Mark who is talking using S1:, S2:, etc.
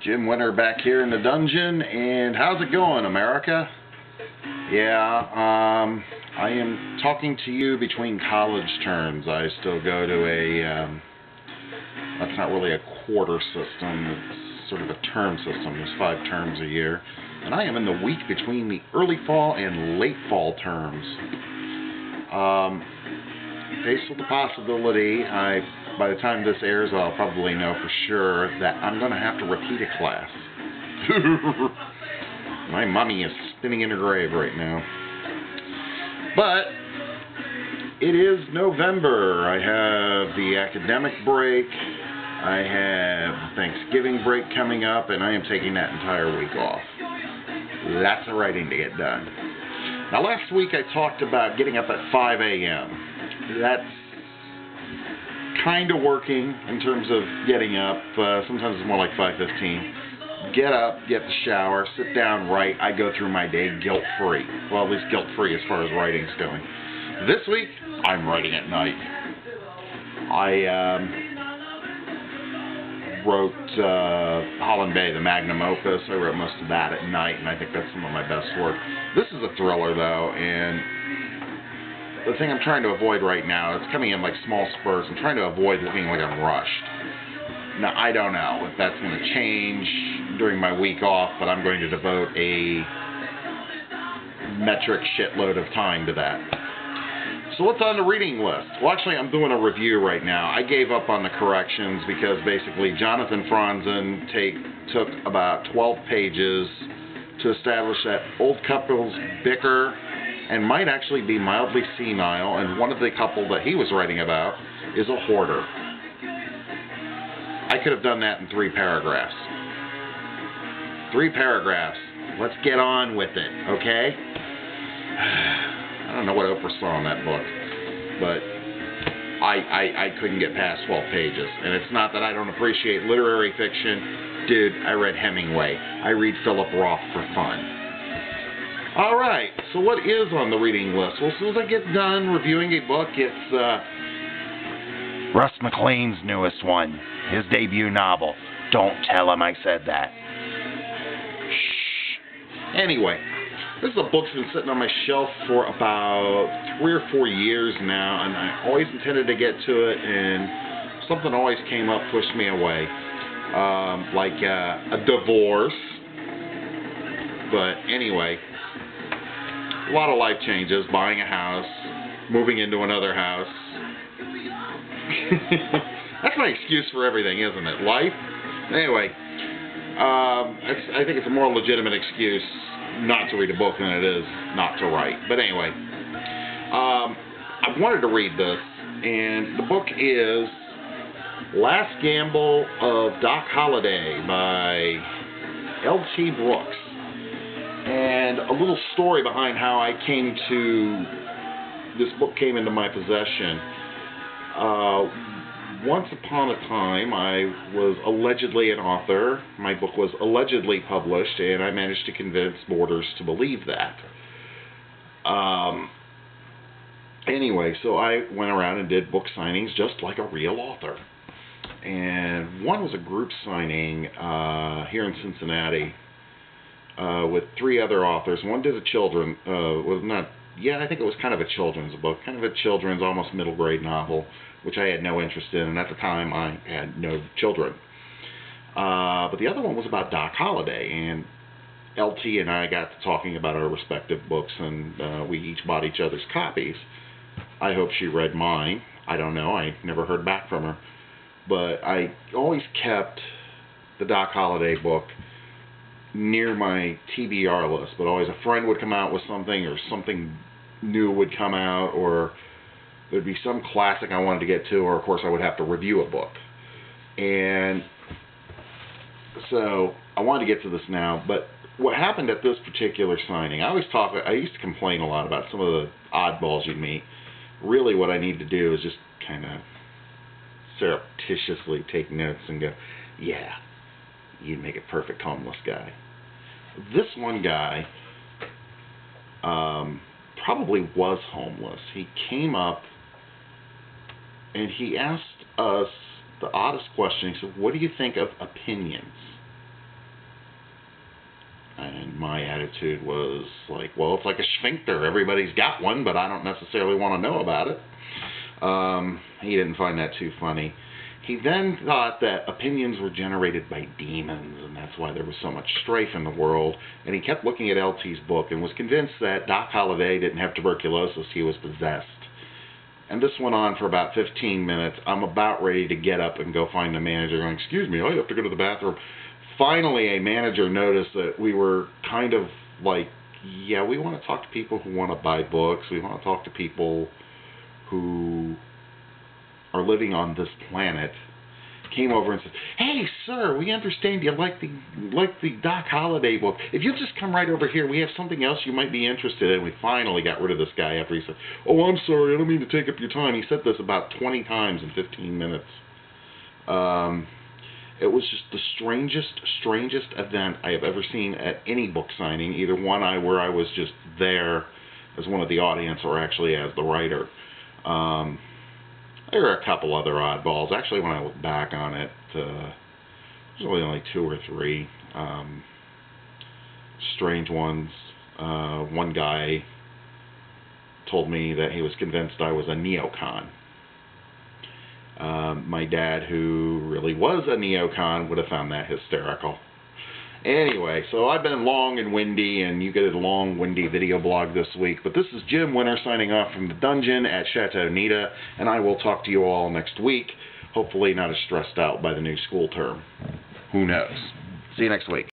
S1: Jim Winter back here in the dungeon, and how's it going, America? Yeah, I am talking to you between college terms. I still go to that's not really a quarter system, it's sort of a term system. There's 5 terms a year. And I am in the week between the early fall and late fall terms. Faced with the possibility, by the time this airs, I'll probably know for sure that I'm going to have to repeat a class. My mummy is spinning in her grave right now. But it is November. I have the academic break. I have Thanksgiving break coming up, and I am taking that entire week off. Lots of writing to get done. Now, last week I talked about getting up at 5 a.m. That's kind of working in terms of getting up. Sometimes it's more like 5:15. Get up, get the shower, sit down, write. I go through my day guilt-free. Well, at least guilt-free as far as writing's going. This week, I'm writing at night. I wrote Holland Bay, the magnum opus. I wrote most of that at night, and I think that's some of my best work. This is a thriller, though, and the thing I'm trying to avoid right now, it's coming in like small spurts. I'm trying to avoid looking like I'm rushed. Now, I don't know if that's going to change during my week off, but I'm going to devote a metric shitload of time to that. So what's on the reading list? Well, actually, I'm doing a review right now. I gave up on the corrections because basically Jonathan Franzen took about 12 pages to establish that old couples bicker and might actually be mildly senile, and one of the couple that he was writing about is a hoarder. I could have done that in 3 paragraphs. 3 paragraphs. Let's get on with it, okay? I don't know what Oprah saw in that book, but I couldn't get past 12 pages. And it's not that I don't appreciate literary fiction. Dude, I read Hemingway. I read Philip Roth for fun. Alright, so what is on the reading list? Well, as soon as I get done reviewing a book, it's Russ McLean's newest one. His debut novel. Don't tell him I said that. Shh. Anyway, this is a book that's been sitting on my shelf for about 3 or 4 years now, and I always intended to get to it, and something always came up, pushed me away. Like a divorce. But anyway, a lot of life changes, buying a house, moving into another house. That's my excuse for everything, isn't it? Life? Anyway, I think it's a more legitimate excuse not to read a book than it is not to write. But anyway, I wanted to read this, and the book is Last Gamble of Doc Holliday by L.T. Brooks. And a little story behind how I came to, this book came into my possession. Once upon a time, I was allegedly an author. My book was allegedly published, and I managed to convince boarders to believe that. Anyway, so I went around and did book signings just like a real author. And one was a group signing here in Cincinnati with 3 other authors. One did a children, I think it was kind of a children's book, kind of a children's, almost middle grade novel, which I had no interest in, and at the time I had no children. But the other one was about Doc Holliday, and LT and I got to talking about our respective books, and we each bought each other's copies. I hope she read mine. I don't know. I never heard back from her. But I always kept the Doc Holliday book near my TBR list, but always a friend would come out with something, or something new would come out, or there'd be some classic I wanted to get to, or of course I would have to review a book. And so I wanted to get to this now, but what happened at this particular signing, I used to complain a lot about some of the oddballs you'd meet. Really what I need to do is just kind of surreptitiously take notes and go, yeah, you'd make a perfect homeless guy. This one guy probably was homeless. He came up and he asked us the oddest question. He said, what do you think of opinions? And my attitude was like, well, it's like a sphincter. Everybody's got one, but I don't necessarily want to know about it. He didn't find that too funny. He then thought that opinions were generated by demons, and that's why there was so much strife in the world. And he kept looking at LT's book and was convinced that Doc Holliday didn't have tuberculosis, he was possessed. And this went on for about 15 minutes. I'm about ready to get up and go find the manager, going, excuse me, I have to go to the bathroom. Finally, a manager noticed that we were kind of like, yeah, we want to talk to people who want to buy books. We want to talk to people who are living on this planet. Came over and said, hey, sir, we understand you like the Doc Holliday book. If you'll just come right over here, we have something else you might be interested in. We finally got rid of this guy after he said, oh, I'm sorry, I don't mean to take up your time. He said this about 20 times in 15 minutes. It was just the strangest event I have ever seen at any book signing, either one where I was just there as one of the audience or actually as the writer. There were a couple other oddballs. Actually, when I look back on it, there's really only 2 or 3 strange ones. One guy told me that he was convinced I was a neocon. My dad, who really was a neocon, would have found that hysterical. Anyway, so I've been long and windy, and you get a long, windy video blog this week. But this is Jim Winter signing off from the dungeon at Chateau Nita, and I will talk to you all next week. Hopefully not as stressed out by the new school term. Who knows? See you next week.